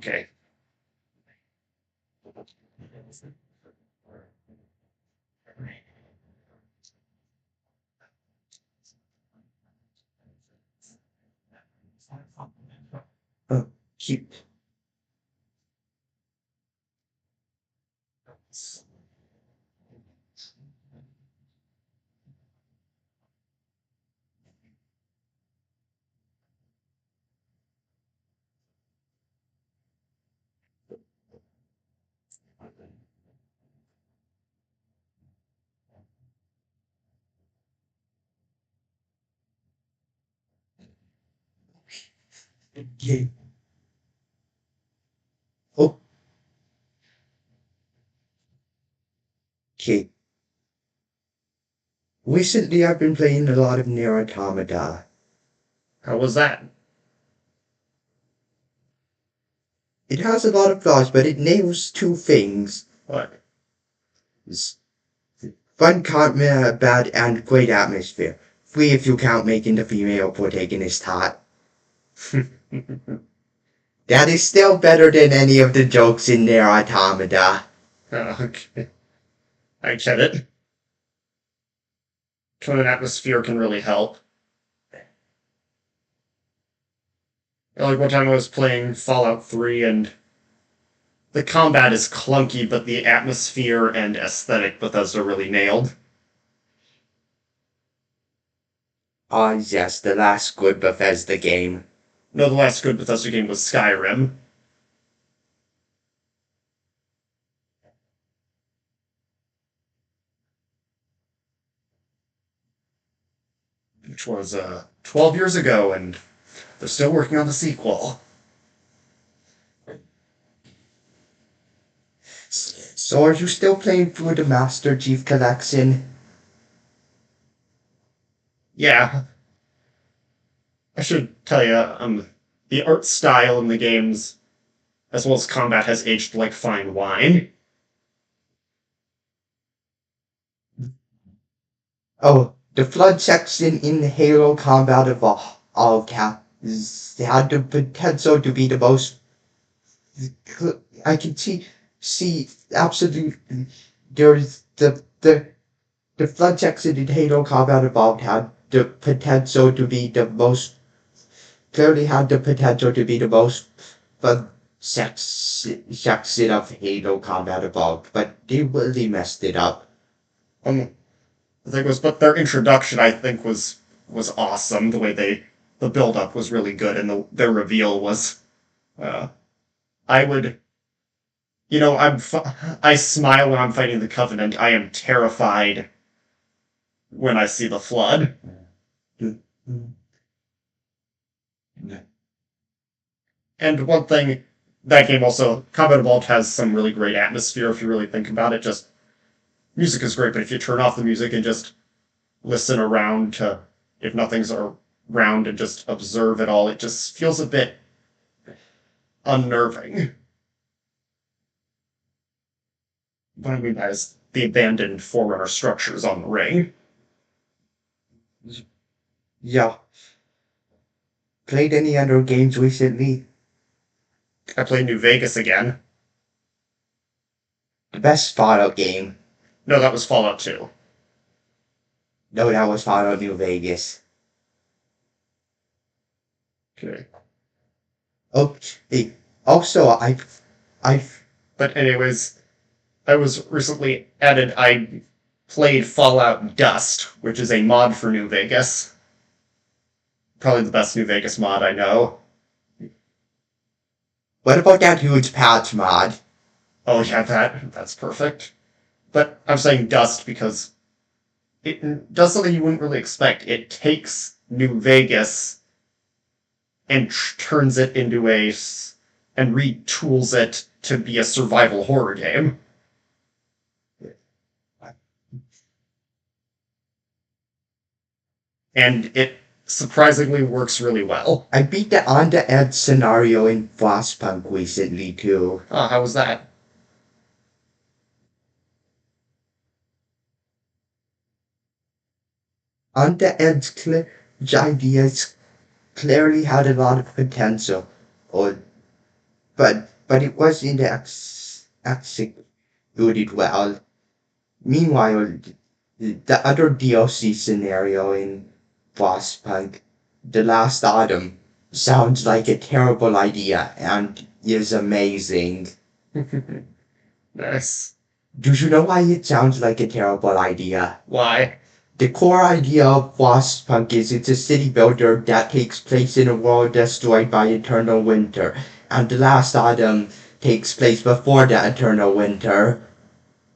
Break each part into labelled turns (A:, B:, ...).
A: Okay.
B: Keep. Okay. Oh, okay. Recently, I've been playing a lot of Nier Automata.
A: How was that?
B: It has a lot of flaws, but it nails two things.
A: What?
B: It's fun combat and great atmosphere. Three if you count making the female protagonist hot. That is still better than any of the jokes in Nier Automata.
A: Okay. I get it. Tone and atmosphere can really help. Like one time I was playing Fallout 3 and the combat is clunky, but the atmosphere and aesthetic Bethesda really nailed.
B: Ah, yes, the last good Bethesda game.
A: No, the last good Bethesda game was Skyrim, which was 12 years ago, and they're still working on the sequel.
B: So are you still playing through the Master Chief Collection?
A: Yeah, I should tell you, the art style in the games, as well as combat, has aged like fine wine.
B: Oh, the flood section in Halo Combat Evolved had the potential to be the most. I can see absolutely. There's the flood section in Halo Combat Evolved had the potential to be the most. Clearly had the potential to be the most fun section of Halo Combat Evolved, but they really messed it up.
A: Um, the thing was, but their introduction, I think, was awesome. The build up was really good, and their reveal was. Uh, I would, I smile when I'm fighting the Covenant. I am terrified when I see the Flood. And one thing, that game also, Combat Evolved has some really great atmosphere if you really think about it. Just music is great, but if you turn off the music and just listen around to if nothing's around and just observe it all, it just feels a bit unnerving. What I mean by is the abandoned Forerunner structures on the ring.
B: Yeah. Played any other games recently?
A: I played New Vegas again.
B: The best Fallout game.
A: No, that was Fallout 2.
B: No, that was Fallout New Vegas.
A: Okay.
B: Okay. Also, I've,
A: But anyways, I was recently added. I played Fallout Dust, which is a mod for New Vegas. Probably the best New Vegas mod I know.
B: what about that huge patch mod?
A: Oh yeah, that's perfect. But I'm saying Dust because it does something you wouldn't really expect. It takes New Vegas and turns it into and retools it to be a survival horror game. And it surprisingly works really well.
B: I beat the on the edge scenario in Frostpunk recently too.
A: Ah, how was that?
B: On the edge ideas clearly had a lot of potential, or but but it wasn't executed well. Meanwhile, the other DLC scenario in Frostpunk, The Last Autumn, sounds like a terrible idea and is amazing.
A: Nice.
B: Do you know why it sounds like a terrible idea?
A: Why?
B: The core idea of Frostpunk is it's a city builder that takes place in a world destroyed by eternal winter, and The Last Autumn takes place before the eternal winter.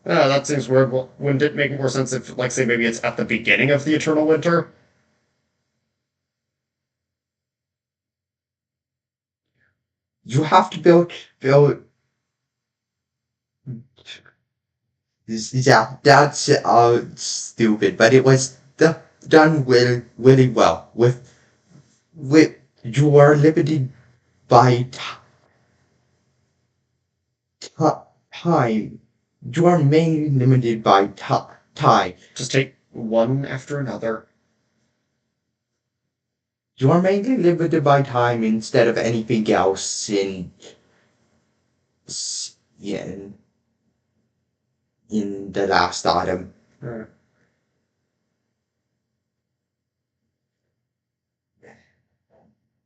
A: That seems weird. Well, wouldn't it make more sense if, like, say, maybe it's at the beginning of the Eternal Winter?
B: You have to build. Yeah, that's stupid, but it was done really well. With you are limited by time. You are mainly limited by time.
A: Just take one after another.
B: You are mainly limited by time instead of anything else yeah, in the last autumn.
A: Uh,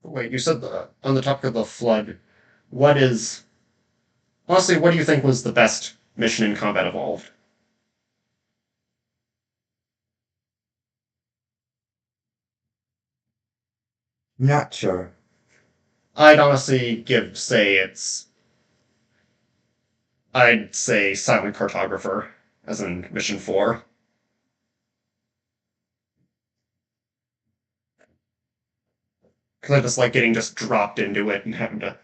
A: Wait, you said on the topic of the flood, what is honestly, what do you think was the best mission in Combat Evolved?
B: Not sure.
A: I'd honestly give, I'd say Silent Cartographer, as in Mission 4. Because I just like getting just dropped into it and having to.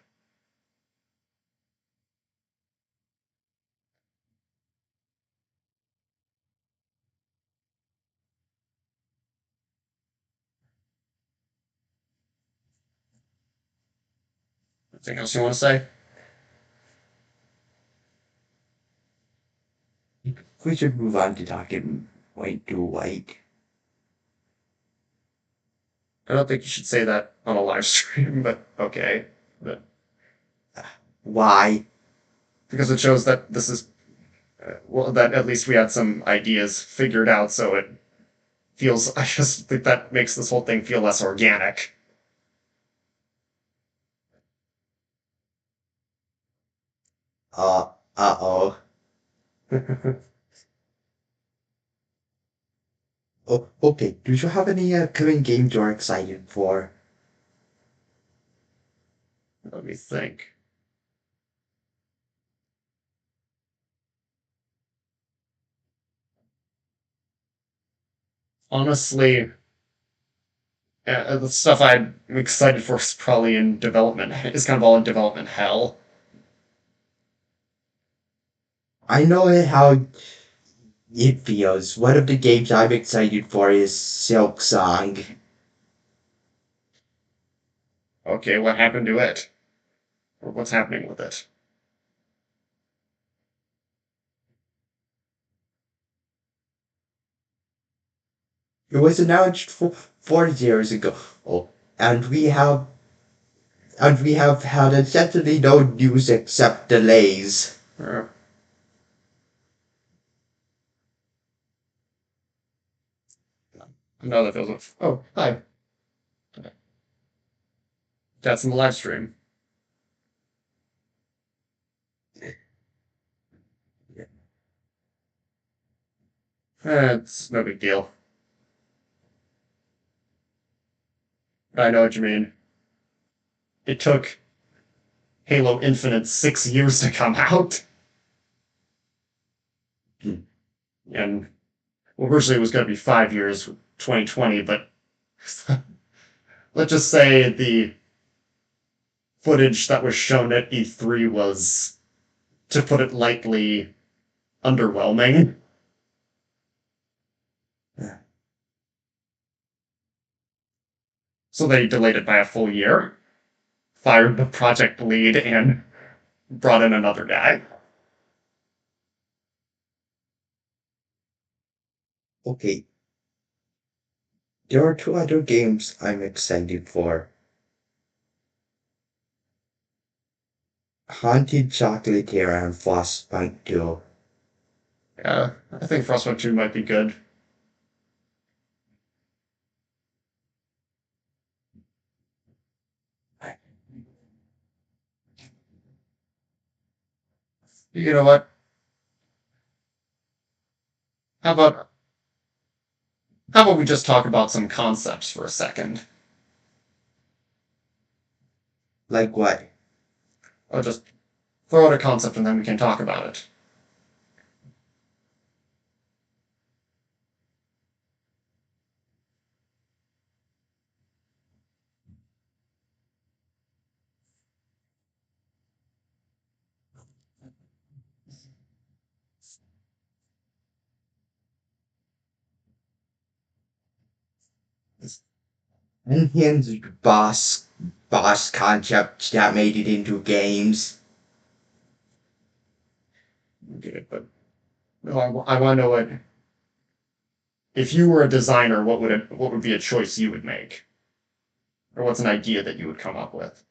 A: Anything else you want to say?
B: We should move on to talking white to white.
A: I don't think you should say that on a live stream, but okay. But,
B: Why?
A: because it shows that this is, well, that at least we had some ideas figured out, so it feels, I just think that makes this whole thing feel less organic.
B: Uh-oh.
A: Let
B: Oh, okay. Do you have any current games you're excited for?
A: me think. Honestly, the stuff I'm excited for is probably in development. Is kind of all in development hell.
B: I know how it feels. One of the games I'm excited for is Silk Song.
A: Okay, what happened to it? Or what's happening with it?
B: It was announced 4 years ago, oh, and we have had essentially no news except delays.
A: Uh, no, that feels. Oh, hi. That's in the live stream. It's no big deal. I know what you mean. It took Halo Infinite 6 years to come out,
B: Hmm.
A: and well, originally it was going to be 5 years, 2020, but let's just say the footage that was shown at E3 was, to put it lightly, underwhelming.
B: Yeah.
A: So they delayed it by a full year, fired the project lead, and brought in another guy.
B: Okay, there are two other games I'm excited for. Haunted Chocolatier and Frostpunk Duo.
A: Yeah, I think Frostpunk 2 might be good. You know what? How about how about we just talk about some concepts for a second?
B: Like what?
A: I'll just throw out a concept and then we can talk about it.
B: Unhinged boss concept that made it into games.
A: Okay, but I want to know what if you were a designer, what would be a choice you would make, or what's an idea that you would come up with?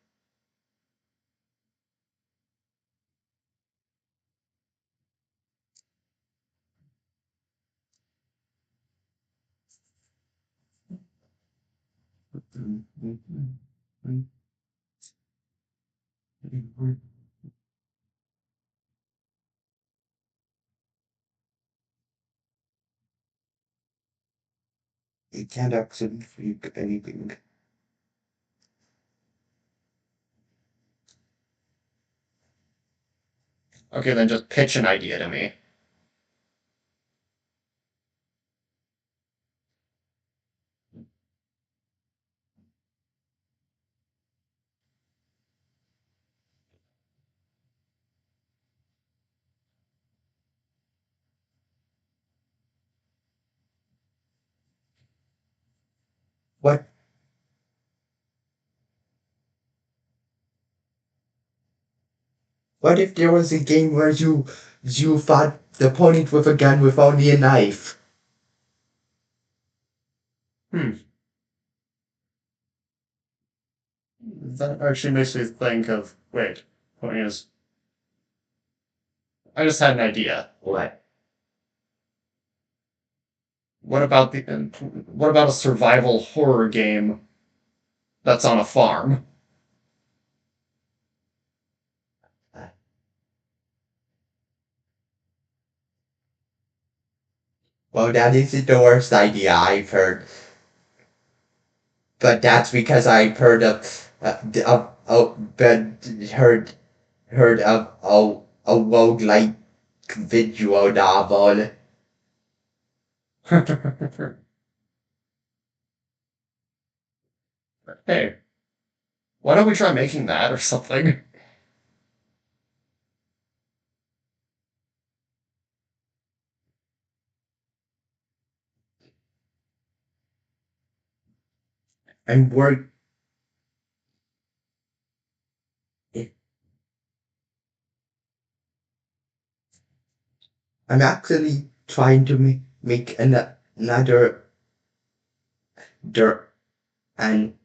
B: It can't actually freak anything.
A: Okay, then just pitch an idea to me.
B: What what if there was a game where you fought the opponent with a gun with only a knife?
A: Hmm. That actually makes me think of wait. Point is, I just had an idea.
B: What?
A: What about a survival horror game that's on a farm?
B: Well, that isn't the worst idea I've heard, but that's because I've heard but heard of a roguelike visual novel.
A: Hey, why don't we try making that or something?
B: I'm work. I'm actually trying to make another dirt and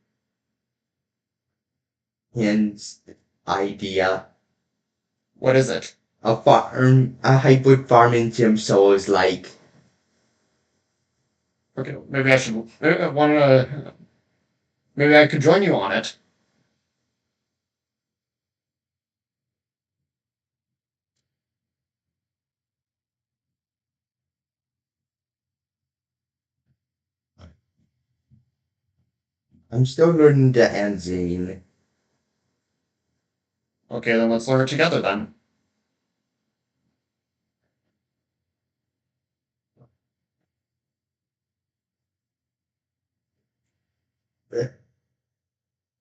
B: hence idea.
A: What is it?
B: A hybrid farming sim souls like.
A: Okay, maybe I should. Maybe I could join you on it.
B: I'm still learning the engine.
A: Okay, then let's learn it together then.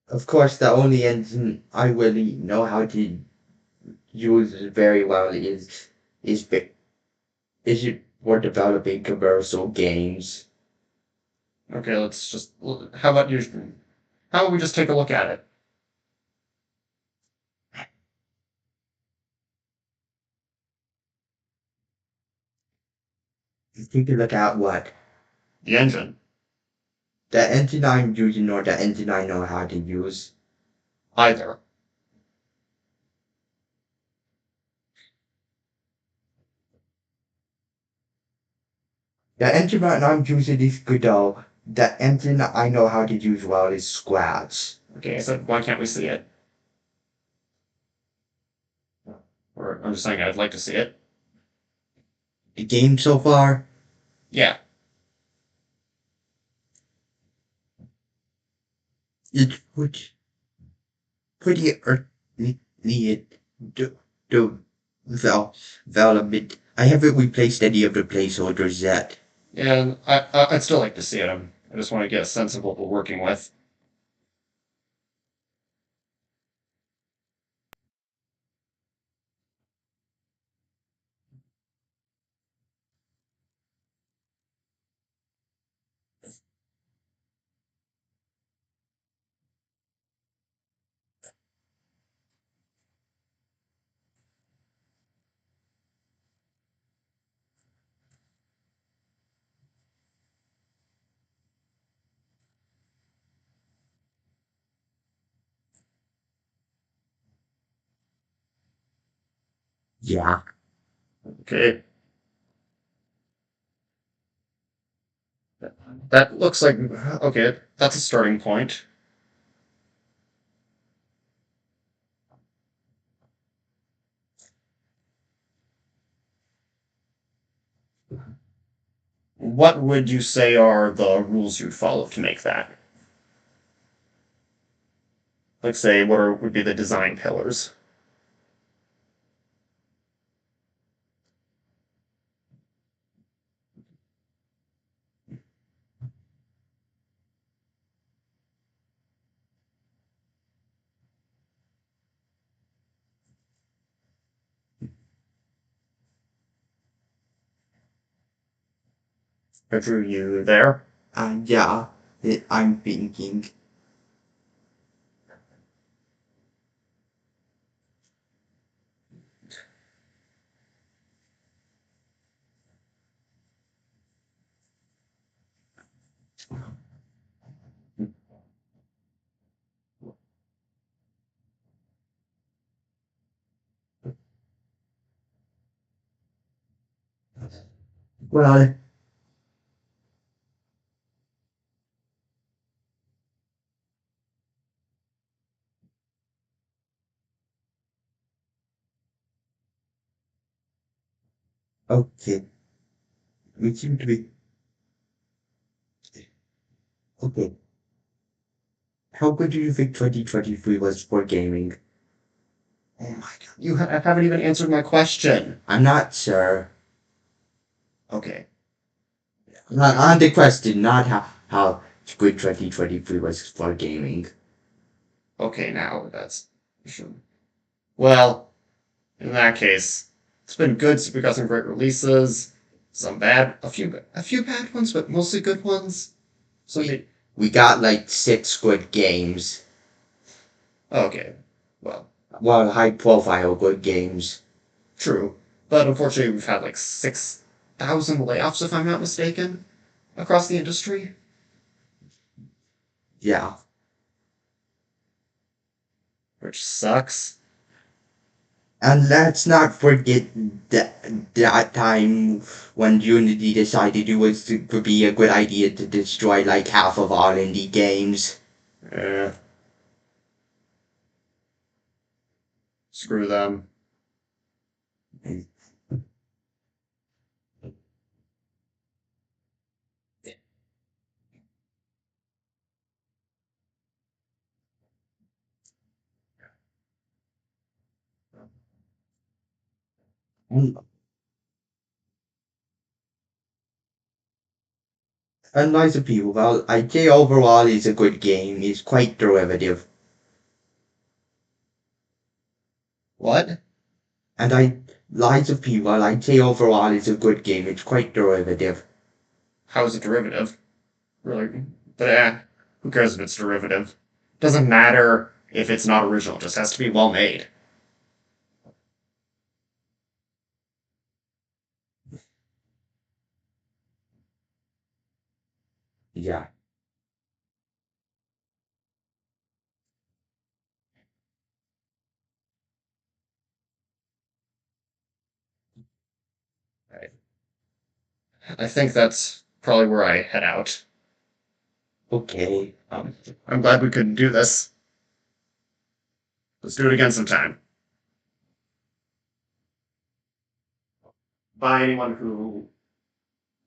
B: Of course, the only engine I really know how to use very well is is it for developing commercial games.
A: Okay, let's just. How about you? How about we just take a look at it?
B: Take a look at what
A: The engine.
B: the engine I'm using or the engine I know how to use.
A: Either.
B: The engine that I'm using is good though. The engine I know how to use well is Scratch.
A: Okay, so why can't we see it? Or I'm just saying I'd like to see it.
B: The game so far,
A: Yeah.
B: it's pretty early to to development. I haven't replaced any of the placeholders yet.
A: And I'd still like to see it. I just want to get a sense of what we're working with.
B: Yeah.
A: Okay. That looks like okay. That's a starting point. What would you say are the rules you'd follow to make that? Like, say, would be the design pillars? Drew, you there?
B: Yeah. I'm thinking. Well, okay. We seem to be okay. How good do you think 2023 was for gaming?
A: Oh my god, you haven't even answered my question.
B: I'm not sure.
A: Okay,
B: On the question, not how good 2023 was for gaming.
A: okay, now that's well. In that case, it's been good. So we got some great releases, some bad, a few bad ones, but mostly good ones. So
B: We got like 6 good games.
A: okay, well,
B: Well, high profile good games.
A: true, but unfortunately we've had like 6,000 layoffs, if I'm not mistaken, across the industry,
B: Yeah.
A: which sucks.
B: And let's not forget that time when Unity decided it was could be a good idea to destroy like half of all indie games.
A: Eh, screw them.
B: And lots of people, well, I'd say overall it's a good game. It's quite derivative.
A: What?
B: And lots of people, I'd say overall it's a good game. It's quite derivative.
A: How is it derivative? Really? But who cares if it's derivative? Doesn't matter if it's not original. It just has to be well made.
B: Yeah.
A: Right? I think that's probably where I head out.
B: Okay.
A: I'm glad we could do this. Let's do it again sometime. By anyone who